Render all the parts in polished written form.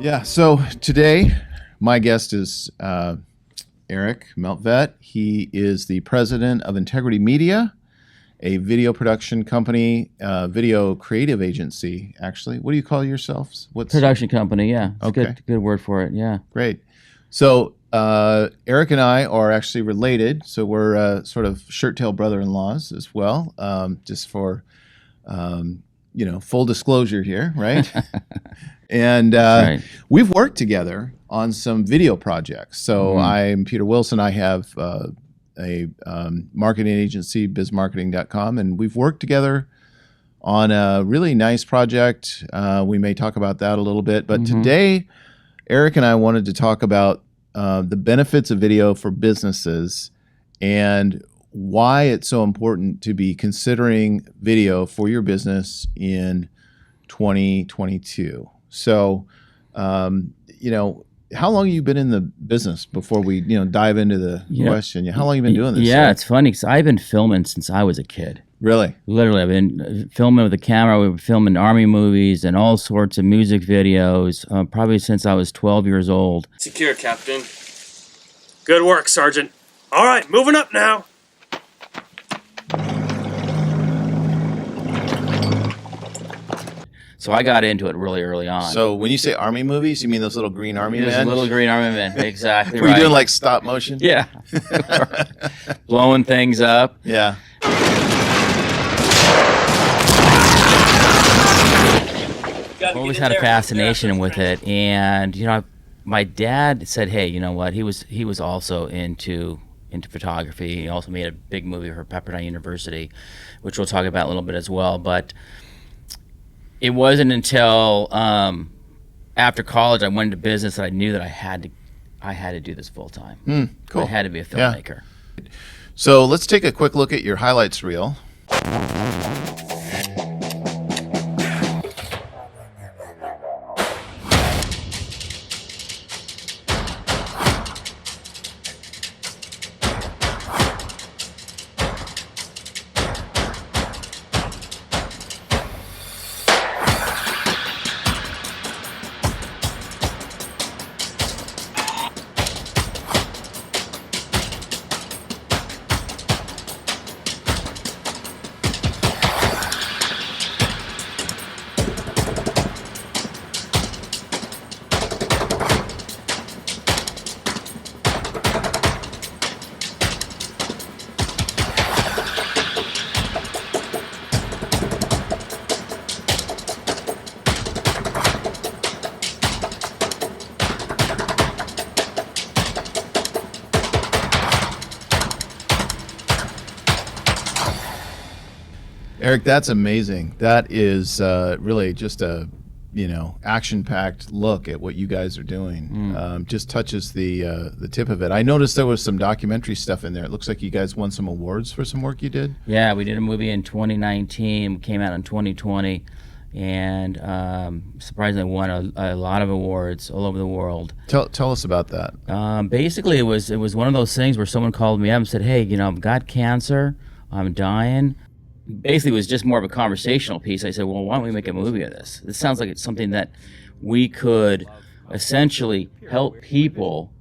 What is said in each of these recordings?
Yeah, so today my guest is Erich Meltvedt. He is the president of Integrity Media, a video production company, video creative agency, actually. What do you call yourselves? Production company, yeah. It's Okay. good word for it, yeah. Great. So Erich and I are actually related, so we're sort of shirt-tail brother-in-laws as well, just for full disclosure here, right? And Right. we've worked together on some video projects. So I'm Peter Wilson. I have a marketing agency, bizmarketing.com, and we've worked together on a really nice project. We may talk about that a little bit, but today, Erich and I wanted to talk about the benefits of video for businesses and why it's so important to be considering video for your business in 2022. So, how long have you been in the business before we, dive into the question? How long have you been doing this? Yeah, it's funny because I've been filming since I was a kid. Really? Literally, I've been filming with a camera. We were filming army movies and all sorts of music videos, probably since I was 12 years old. Secure, Captain. Good work, Sergeant. All right, moving up now. So I got into it really early on. So when you say army movies, you mean those little green army men? Little green army men, exactly Were right. you doing like stop motion? Yeah. Blowing things up. Yeah. I've always had a fascination with it, and my dad said, "Hey, you know what? He was also into photography. He also made a big movie for Pepperdine University, which we'll talk about a little bit as well. But it wasn't until after college I went into business that I knew that I had to do this full time. Cool. I had to be a filmmaker. Yeah. So let's take a quick look at your highlights reel. Erich, that's amazing. That is really just a action-packed look at what you guys are doing. Just touches the tip of it. I noticed there was some documentary stuff in there. It looks like you guys won some awards for some work you did. Yeah, we did a movie in 2019, came out in 2020, and surprisingly won a lot of awards all over the world. Tell us about that. Basically, it was one of those things where someone called me up and said, "Hey, I've got cancer, I'm dying." Basically, it was just more of a conversational piece. I said, well, why don't we make a movie of this? This sounds like it's something that we could essentially help people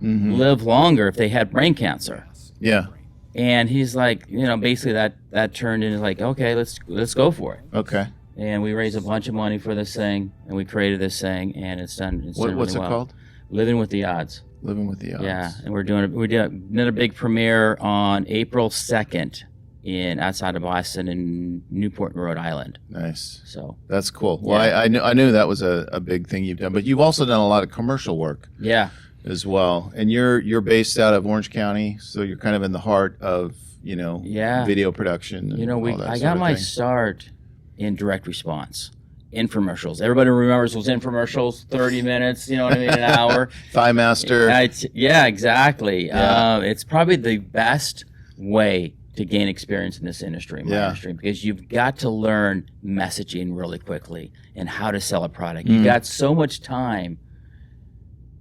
live longer if they had brain cancer. Yeah. And he's like, basically that turned into like, okay, let's go for it. Okay. And we raised a bunch of money for this thing, and we created this thing, and it's done really What's it well. called? Living with the Odds. Living with the Odds. Yeah, and we did another big premiere on April 2nd. Outside of Boston in Newport, Rhode Island. Nice. So that's cool. Well, I knew that was a big thing you've done, but you've also done a lot of commercial work. Yeah. As well, and you're based out of Orange County, so you're kind of in the heart of video production. And I got my start in direct response. Infomercials. Everybody remembers those infomercials, 30 minutes, an hour. Thigh Master. Yeah, exactly. Yeah. It's probably the best way to gain experience in this industry, industry, because you've got to learn messaging really quickly and how to sell a product. You've got so much time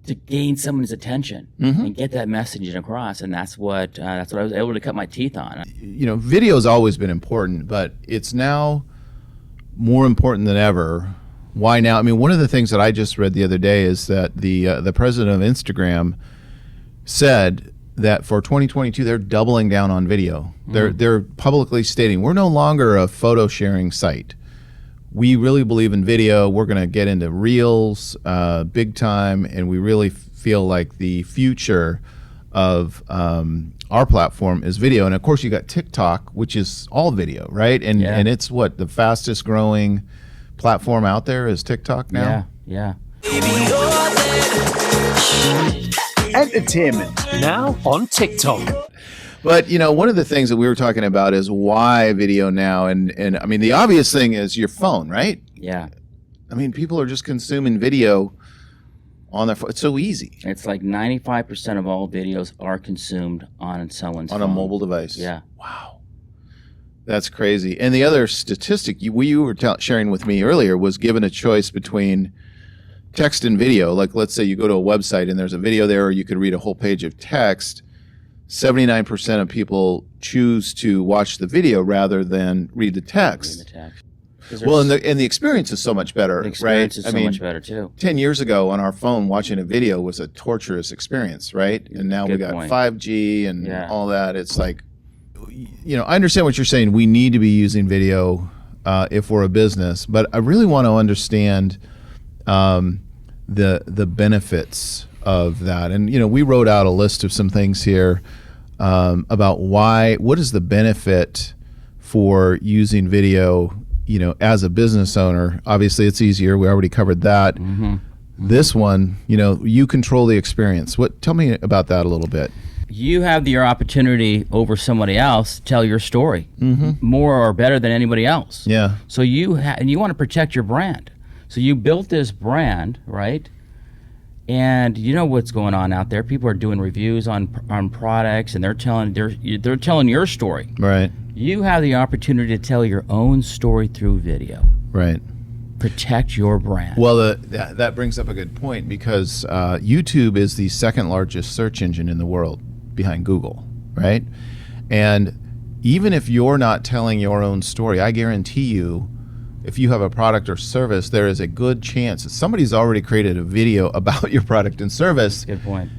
to gain someone's attention and get that messaging across, and that's what I was able to cut my teeth on. Video's always been important, but it's now more important than ever Why now? I mean, one of the things that I just read the other day is that the president of Instagram said that for 2022 they're doubling down on video. They're publicly stating we're no longer a photo sharing site. We really believe in video. We're going to get into Reels big time, and we really feel like the future of our platform is video. And of course, you got TikTok, which is all video, right? And it's what the fastest growing platform out there is TikTok now. Yeah. Entertainment now on TikTok. But one of the things that we were talking about is why video now, and I mean the obvious thing is your phone, right? Yeah. I mean, people are just consuming video on their phone. It's so easy. It's like 95% of all videos are consumed on someone's phone. On a mobile device. Yeah. Wow. That's crazy. And the other statistic you were sharing with me earlier was given a choice between text and video. Like, let's say you go to a website and there's a video there, or you could read a whole page of text. 79% of people choose to watch the video rather than read the text. Well, and the experience is so much better, the experience right? is so much better, too. 10 years ago on our phone, watching a video was a torturous experience, right? And now we got 5G and all that. It's like, I understand what you're saying. We need to be using video if we're a business, but I really want to understand the benefits of that. And, we wrote out a list of some things here about what is the benefit for using video, as a business owner. Obviously it's easier. We already covered that. This one, you control the experience. Tell me about that a little bit. You have your opportunity over somebody else to tell your story more or better than anybody else. Yeah. So and you want to protect your brand. So you built this brand, right? And you know what's going on out there. People are doing reviews on products, and they're telling your story. Right. You have the opportunity to tell your own story through video. Right. Protect your brand. Well, that brings up a good point, because YouTube is the second largest search engine in the world behind Google, right? And even if you're not telling your own story, I guarantee you, if you have a product or service, there is a good chance that somebody's already created a video about your product and service. Good point.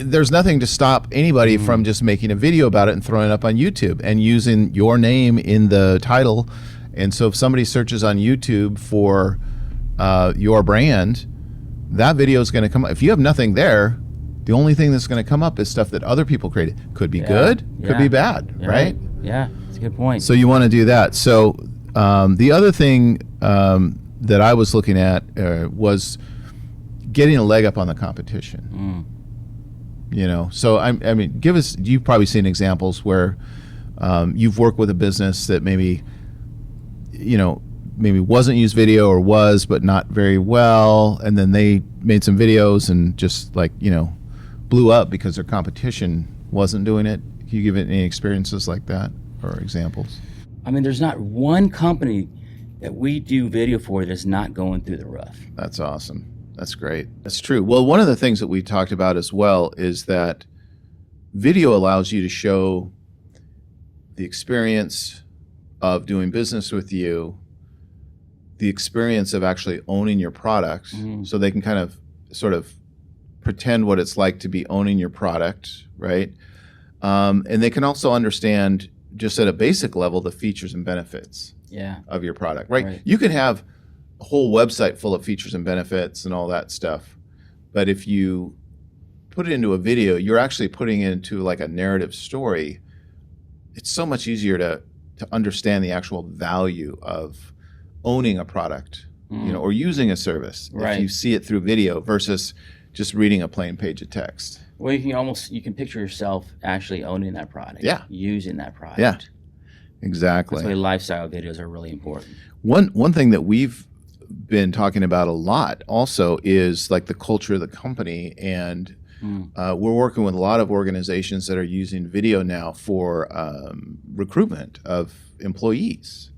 There's nothing to stop anybody from just making a video about it and throwing it up on YouTube and using your name in the title. And so if somebody searches on YouTube for your brand, that video is going to come up. If you have nothing there, the only thing that's going to come up is stuff that other people created. Could be good, could be bad, right? Yeah, that's a good point. So you want to do that. So the other thing that I was looking at was getting a leg up on the competition. So I mean, you've probably seen examples where you've worked with a business that maybe wasn't used video, or was, but not very well. And then they made some videos and just blew up because their competition wasn't doing it. Can you give it any experiences like that or examples? I mean, there's not one company that we do video for that's not going through the roof. That's awesome. That's great. That's true. Well, one of the things that we talked about as well is that video allows you to show the experience of doing business with you, the experience of actually owning your products, so they can kind of sort of pretend what it's like to be owning your product, right? And they can also understand, just at a basic level, the features and benefits of your product, right? You can have a whole website full of features and benefits and all that stuff, but if you put it into a video, you're actually putting it into like a narrative story. It's so much easier to understand the actual value of owning a product, or using a service if you see it through video versus just reading a plain page of text. Well, you can picture yourself actually owning that product. Yeah. Using that product. Yeah. Exactly. That's why lifestyle videos are really important. One thing that we've been talking about a lot also is like the culture of the company, and we're working with a lot of organizations that are using video now for recruitment of employees.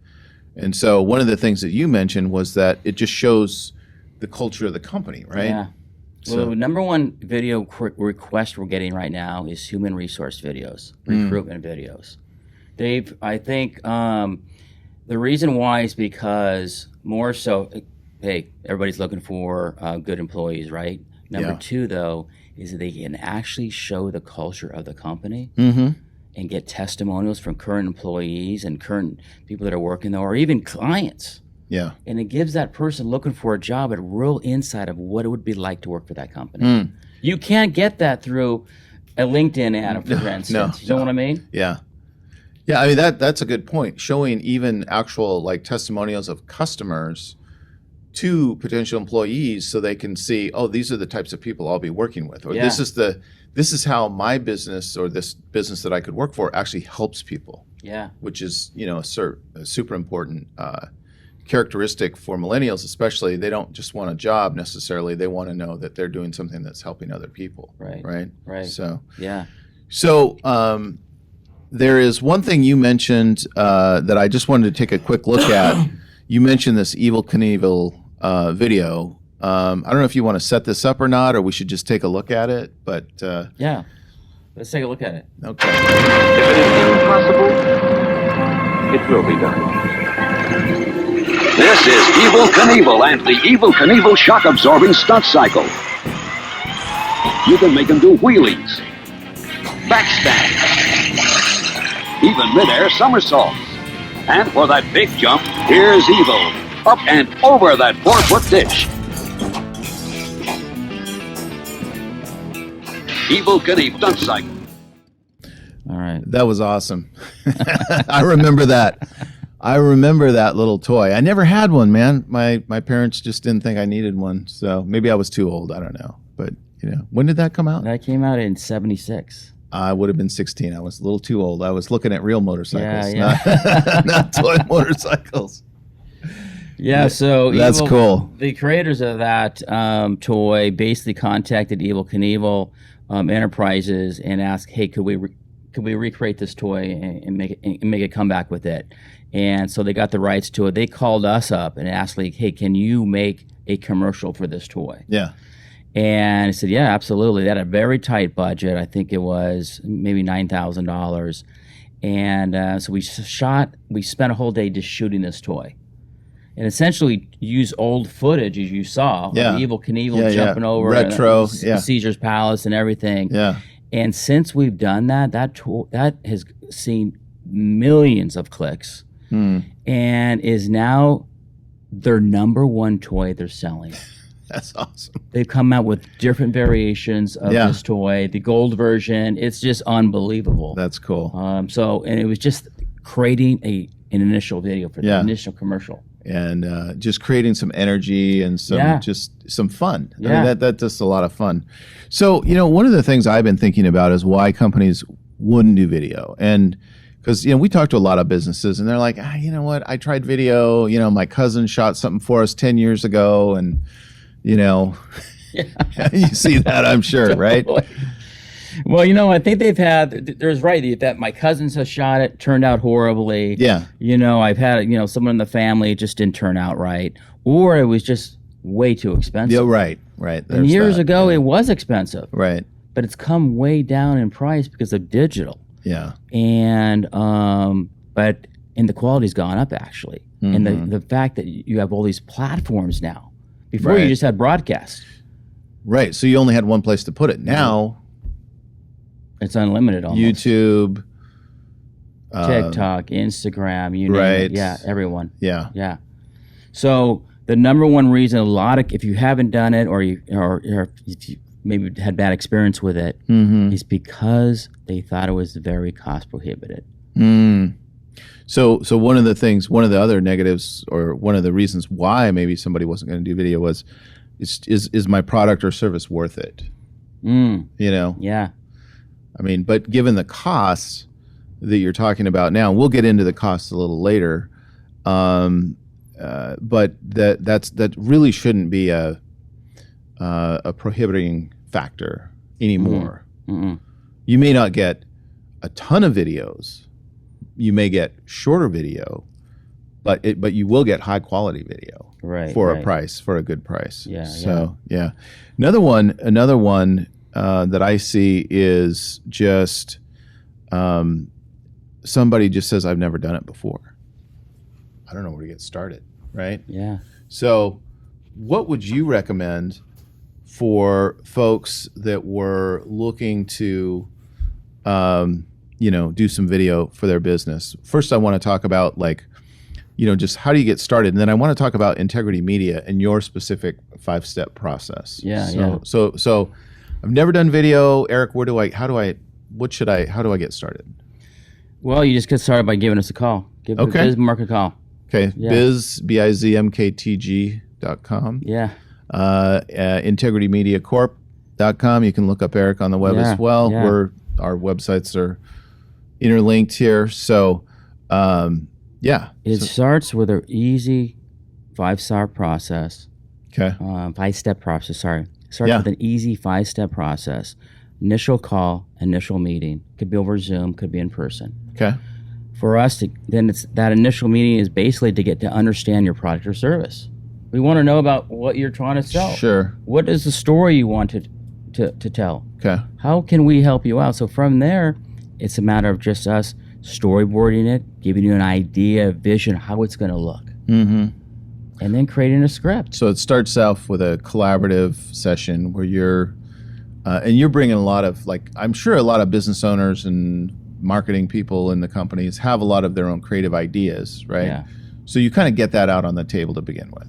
And so one of the things that you mentioned was that it just shows the culture of the company, right? Yeah. Well, the number one video request we're getting right now is human resource videos, recruitment videos. I think the reason why is because more so, hey, everybody's looking for good employees, right? Number Yeah. 2, though, is that they can actually show the culture of the company and get testimonials from current employees and current people that are working there, or even clients. Yeah. And it gives that person looking for a job a real insight of what it would be like to work for that company. You can't get that through a LinkedIn ad, for instance. You know what I mean? Yeah. Yeah, I mean that's a good point. Showing even actual like testimonials of customers to potential employees so they can see, oh, these are the types of people I'll be working with, or Yeah. this is how my business or this business that I could work for actually helps people, Yeah. which is a super important characteristic for millennials, especially. They don't just want a job necessarily; they want to know that they're doing something that's helping other people. Right. Right. So Yeah. there is one thing you mentioned that I just wanted to take a quick look at. You mentioned this Evel Knievel video. I don't know if you want to set this up or not, or we should just take a look at it. But Yeah. Let's take a look at it. okay, If it is impossible, it will be done. This is Evel Knievel and the Evel Knievel shock-absorbing stunt cycle. You can make them do wheelies, backstands, even mid-air somersaults. And for that big jump, here's Evel, up and over that 4-foot ditch. Evel Knievel stunt cycle. All right. that was awesome. I remember that. I remember that little toy. I never had one, man. My parents just didn't think I needed one, so maybe I was too old. I don't know, but when did that come out? That came out in 76. I would have been 16. I was a little too old. I was looking at real motorcycles, Yeah. not toy motorcycles. Yeah, so That's cool. The creators of that toy basically contacted Evel Knievel Enterprises and asked, "Hey, could we recreate this toy and make it come back with it?" And so they got the rights to it. They called us up and asked, like, "Hey, can you make a commercial for this toy?" Yeah. And I said, "Yeah, absolutely." They had a very tight budget. I think it was maybe $9,000. And so we spent a whole day just shooting this toy. And essentially use old footage, as you saw, Yeah. of Evel Knievel jumping over retro, Caesar's Palace and everything. Yeah. And since we've done that has seen millions of clicks and is now their number one toy they're selling. That's awesome. They've come out with different variations of this toy. The gold version, it's just unbelievable. That's cool. And it was just creating an initial video for the initial commercial. And just creating some energy and some fun. I mean, that's just a lot of fun. So, one of the things I've been thinking about is why companies wouldn't do video. And because, we talk to a lot of businesses and they're like, you know what, I tried video, my cousin shot something for us 10 years ago. And, you see that, I'm sure, right? Well, I think there's that my cousins have shot it, turned out horribly. Yeah. I've had, someone in the family just didn't turn out right, or it was just way too expensive. Yeah, right. And years ago, it was expensive. Right. But it's come way down in price because of digital. Yeah. And, and the quality's gone up, actually. And the fact that you have all these platforms now. Before you just had broadcast. Right. So you only had one place to put it. Now it's unlimited almost. YouTube, TikTok, Instagram, you name it. Yeah, everyone. Yeah. Yeah. So the number one reason if you haven't done it or if you maybe had bad experience with it is because they thought it was very cost prohibitive. So one of the other negatives, or one of the reasons why maybe somebody wasn't going to do video was, is my product or service worth it? Yeah. I mean, but given the costs that you're talking about now, we'll get into the costs a little later. But that really shouldn't be a prohibiting factor anymore. You may not get a ton of videos. You may get shorter video, but you will get high quality video for a good price. Yeah. So another one that I see is just somebody just says, I've never done it before. I don't know where to get started, right? Yeah. So what would you recommend for folks that were looking to, do some video for their business? First, I want to talk about just how do you get started, and then I want to talk about Integrity Media and your specific 5-step process. So I've never done video. Eric, how do I get started? Well, you just get started by giving us a call. Give Bizmark a call. Okay, bizmktg.com. Yeah. integritymediacorp.com. You can look up Eric on the web as well. Yeah. Our websites are interlinked here. So, It starts with an easy 5-star process. Okay. 5-step process, sorry. Starts with an easy 5-step process. Initial call, initial meeting. Could be over Zoom, could be in person. Okay. For us, that initial meeting is basically to get to understand your product or service. We want to know about what you're trying to sell. Sure. What is the story you want to tell? Okay. How can we help you out? So from there, it's a matter of just us storyboarding it, giving you an idea, a vision, how it's going to look. Mm-hmm. And then creating a script. So it starts off with a collaborative session where you're bringing a lot of, I'm sure a lot of business owners and marketing people in the companies have a lot of their own creative ideas, right? Yeah. So you kind of get that out on the table to begin with.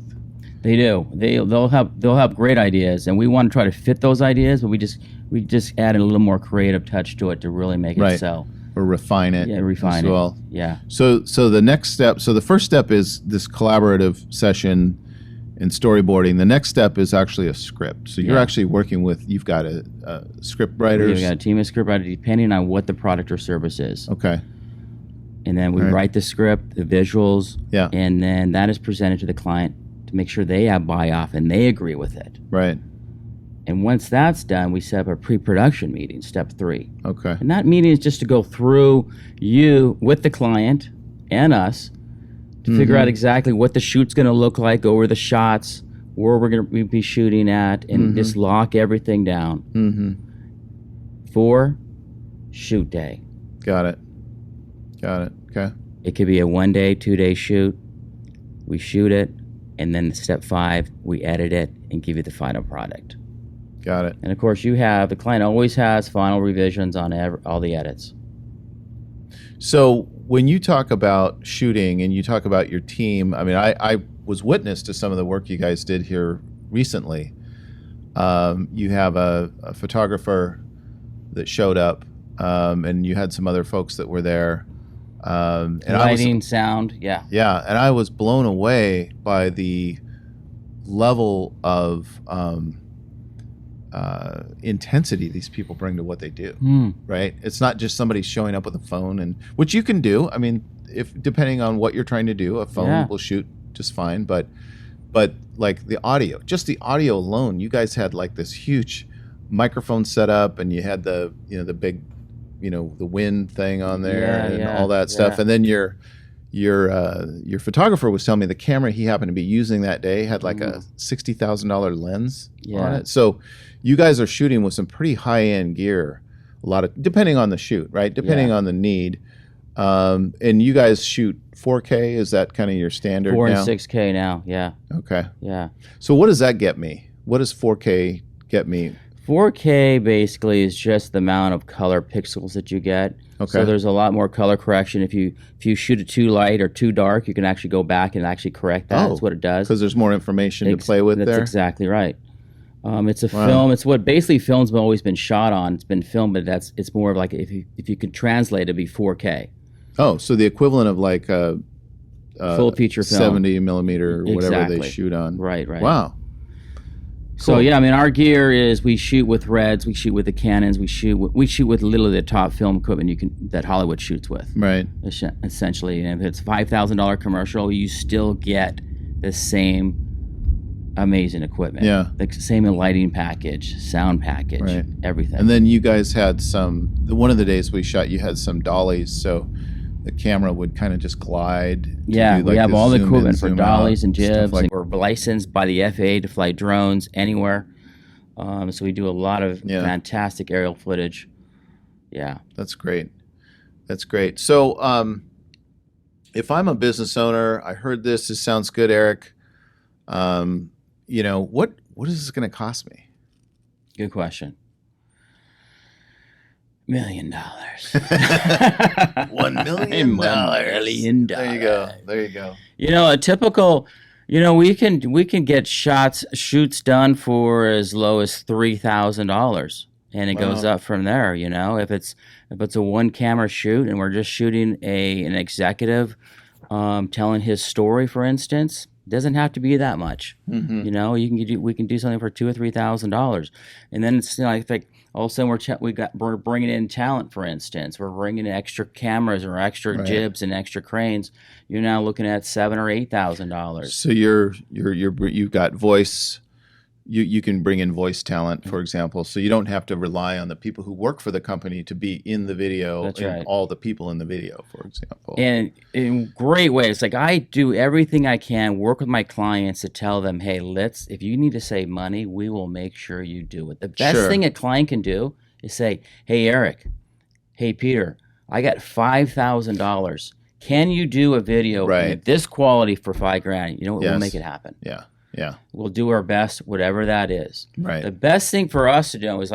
They do. They'll have great ideas, and we want to try to fit those ideas, but we just add a little more creative touch to it to really make it sell. Or refine it. Yeah, refine as well. it. Yeah. So the next step. So the first step is this collaborative session and storyboarding. The next step is actually a script. So you're actually working with. You've got a script writers. We've got a team of script writers depending on what the product or service is. Okay. And then we write the script, the visuals. Yeah. And then that is presented to the client to make sure they have buy-off and they agree with it. Right. And once that's done, we set up a pre-production meeting, step 3. Okay. And that meeting is just to go through you with the client and us to figure out exactly what the shoot's going to look like, go over the shots, where we're going to be shooting at, and just lock everything down for shoot day. Got it. Okay. It could be a 1-day, 2-day shoot. We shoot it, and then step 5, we edit it and give you the final product. Got it. And of course, the client always has final revisions on all the edits. So when you talk about shooting and you talk about your team, I mean, I was witness to some of the work you guys did here recently. You have a photographer that showed up, and you had some other folks that were there. And lighting, sound, yeah. Yeah, and I was blown away by the level of intensity these people bring to what they do, right? It's not just somebody showing up with a phone, and which you can do. I mean, if depending on what you're trying to do, a phone will shoot just fine. But like the audio, just the audio alone, you guys had like this huge microphone set up, and you had the the big the wind thing on there and all that stuff, and then your photographer was telling me the camera he happened to be using that day had like a $60,000 lens on it. So you guys are shooting with some pretty high-end gear, a lot of depending on the shoot, right? Depending on the need. And you guys shoot 4K. Is that kind of your standard 4 now? and 6K now, yeah. Okay. Yeah. So what does that get me? What does 4K get me? 4K basically is just the amount of color pixels that you get. Okay. So there's a lot more color correction. If you shoot it too light or too dark, you can actually go back and actually correct that. That's what it does. Because there's more information to play with there. That's exactly right. It's a film. It's what basically film's have always been shot on. It's been filmed, but it's more of like if you could translate, it'd be 4K. Oh, so the equivalent of like a full feature film, 70 millimeter, or whatever they shoot on. Right. Wow. So yeah, I mean, our gear is we shoot with Reds, we shoot with the Canons, we shoot with literally the top film equipment that Hollywood shoots with. Right. Essentially, and if it's $5,000 commercial, you still get the same amazing equipment. Yeah. The same lighting package, sound package, everything. And then you guys had one of the days we shot, you had some dollies, so the camera would kind of just glide. Yeah, we have all the equipment for dollies and jibs. Like, we're licensed by the FAA to fly drones anywhere. So we do a lot of fantastic aerial footage. Yeah. That's great. So if I'm a business owner, I heard this sounds good, Eric. what is this going to cost me? Good question. $1 million. $1 million. $1 million. There you go. A typical, we can get shoots done for as low as $3,000, and it goes up from there. If it's a one camera shoot and we're just shooting an executive telling his story, for instance, it doesn't have to be that much. Mm-hmm. We can do something for $2,000 or $3,000, and then it's like all of a sudden we're bringing in talent, for instance. We're bringing in extra cameras or extra jibs and extra cranes. You're now looking at $7,000 or $8,000. So you've got voice. You can bring in voice talent, for example, so you don't have to rely on the people who work for the company to be in the video. That's right. All the people in the video, for example. And in great ways. Like, I do everything I can, work with my clients to tell them, hey, if you need to save money, we will make sure you do it. The best thing a client can do is say, hey, Eric, hey, Peter, I got $5,000. Can you do a video with this quality for $5,000? We'll make it happen. Yeah. We'll do our best, whatever that is. Right. The best thing for us to do is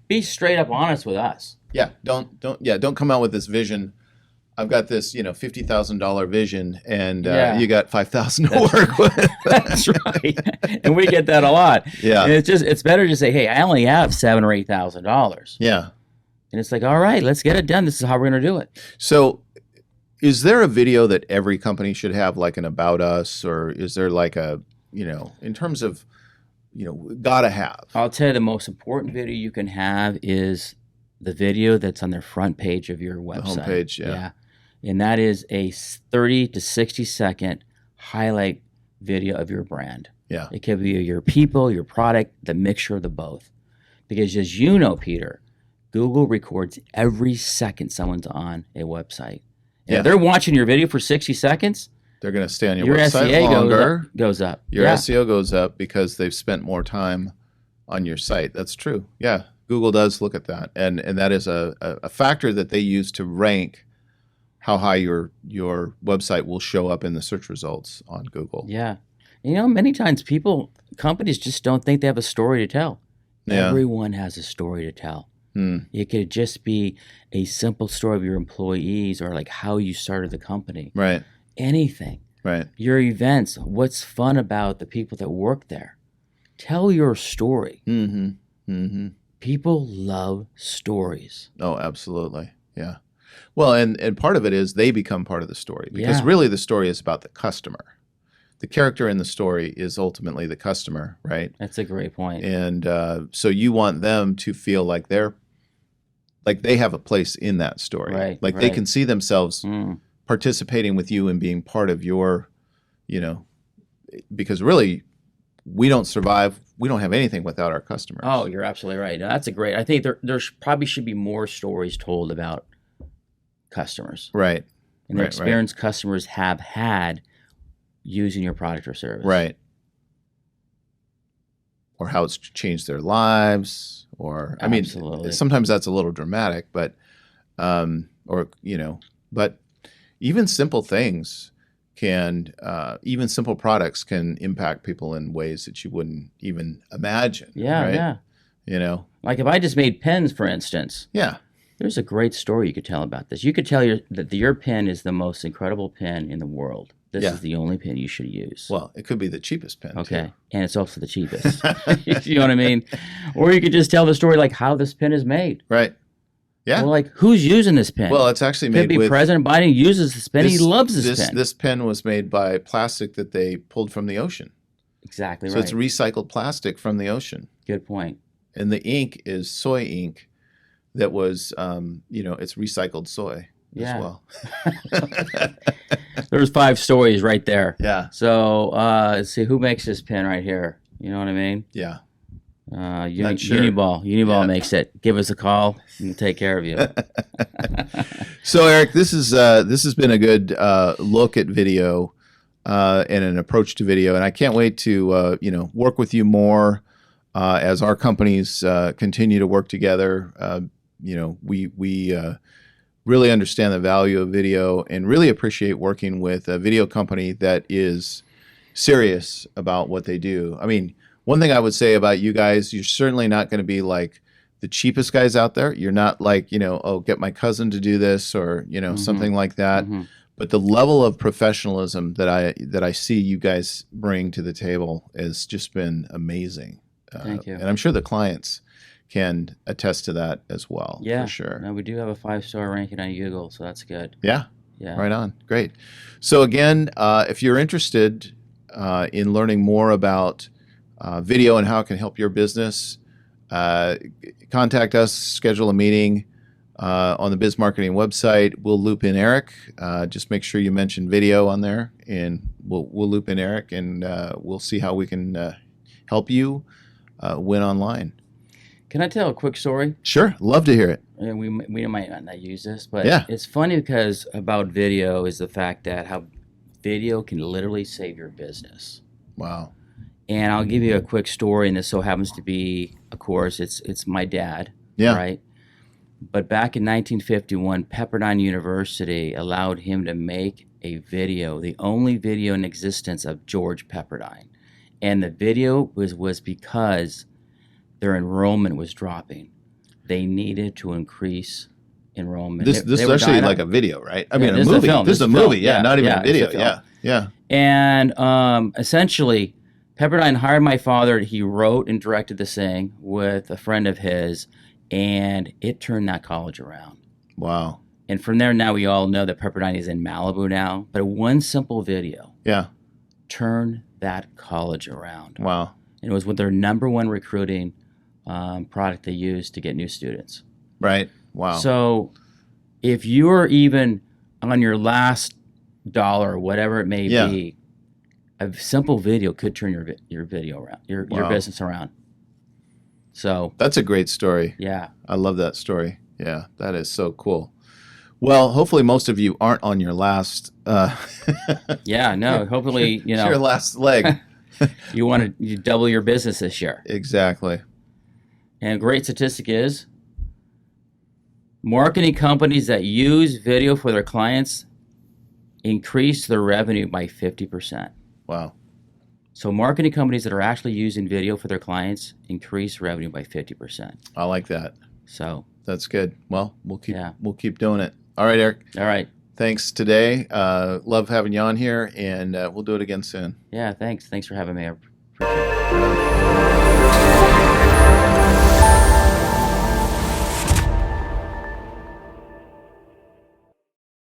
be straight up honest with us. Yeah. Don't come out with this vision. I've got this, $50,000 vision, and you got $5,000 to work with. That's right. And we get that a lot. Yeah. And it's better to say, hey, I only have $7,000 or $8,000. Yeah. And it's like, all right, let's get it done. This is how we're going to do it. So, is there a video that every company should have, like an about us, or is there like a in terms of, gotta have? I'll tell you, the most important video you can have is the video that's on the front page of your website. The homepage, yeah. And that is a 30 to 60 second highlight video of your brand. Yeah. It could be your people, your product, the mixture of the both. Because as you know, Peter, Google records every second someone's on a website. And if they're watching your video for 60 seconds, they're going to stay on your website SEO longer. Goes up. Your SEO goes up because they've spent more time on your site. That's true. Yeah, Google does look at that, and that is a factor that they use to rank how high your website will show up in the search results on Google. Yeah, many times companies just don't think they have a story to tell. Yeah. Everyone has a story to tell. It could just be a simple story of your employees, or like how you started the company. Right. Anything. Right. Your events. What's fun about the people that work there? Tell your story. Mm-hmm. Mm-hmm. People love stories. Oh, absolutely. Yeah. Well, and part of it is they become part of the story, because really the story is about the customer. The character in the story is ultimately the customer, right? That's a great point. And so you want them to feel like they have a place in that story. Right. Like they can see themselves participating with you and being part of your, because really we don't survive. We don't have anything without our customers. Oh, you're absolutely right. No, that's a great. I think there probably should be more stories told about customers. Right. And the experience customers have had using your product or service. Right. Or how it's changed their lives, or Absolutely. I mean, sometimes that's a little dramatic, but but even simple things even simple products can impact people in ways that you wouldn't even imagine. Yeah, yeah. Like if I just made pens, for instance. Yeah. There's a great story you could tell about this. You could tell that your pen is the most incredible pen in the world. This is the only pen you should use. Well, it could be the cheapest pen. Okay. Too. And it's also the cheapest. You know what I mean? Or you could just tell the story like how this pen is made. Right. Yeah. Well, like who's using this pen? Well, it's actually made with President Biden uses this pen. He loves this pen. This pen was made by plastic that they pulled from the ocean. Exactly right. So it's recycled plastic from the ocean. Good point. And the ink is soy ink that was, it's recycled soy as well. There's 5 stories right there. Yeah. So let's see, who makes this pen right here? You know what I mean? Yeah. Uniball makes it. Give us a call and we'll take care of you. So Eric, this has been a good look at video and an approach to video, and I can't wait to work with you more as our companies continue to work together. We really understand the value of video and really appreciate working with a video company that is serious about what they do. I mean, one thing I would say about you guys, you're certainly not going to be like the cheapest guys out there. You're not like, oh, get my cousin to do this or, something like that. But the level of professionalism that I see you guys bring to the table has just been amazing. Thank you. And I'm sure the clients can attest to that as well. Yeah, for sure. No, we do have a 5-star ranking on Google, so that's good. Yeah. Yeah. Right on. Great. So again, if you're interested in learning more about video and how it can help your business, contact us, schedule a meeting on the Biz Marketing website. We'll loop in Erich. Just make sure you mention video on there, and we'll loop in Erich, and we'll see how we can help you win online. Can I tell a quick story? Sure. Love to hear it. And we might not use this, but Yeah. It's funny because about video is the fact that how video can literally save your business. Wow. And I'll give you a quick story, and this so happens to be, of course, it's my dad. Yeah. Right. But back in 1951, Pepperdine University allowed him to make a video, the only video in existence of George Pepperdine. And the video was because their enrollment was dropping. They needed to increase enrollment. This is actually like a video, right? I mean, this a movie. is a film. This is a movie. Yeah, not even a it's video. film. Yeah. And essentially, Pepperdine hired my father. He wrote and directed the thing with a friend of his, and it turned that college around. Wow. And from there, now we all know that Pepperdine is in Malibu now. But one simple video turned that college around. Wow. And it was with their #1 recruiting product they used to get new students. Right. Wow. So if you're even on your last dollar, whatever it may be, a simple video could turn your video around, your business around. So that's a great story. Yeah. I love that story. Yeah, that is so cool. Well, hopefully most of you aren't on your last yeah, no, hopefully, your last leg. you double your business this year. Exactly. And a great statistic is marketing companies that use video for their clients increase their revenue by 50%. Wow. So marketing companies that are actually using video for their clients increase revenue by 50%. I like that. So that's good. Well, we'll keep doing it. All right, Erich. All right. Thanks today. Love having you on here, and we'll do it again soon. Yeah, thanks. Thanks for having me. I appreciate it.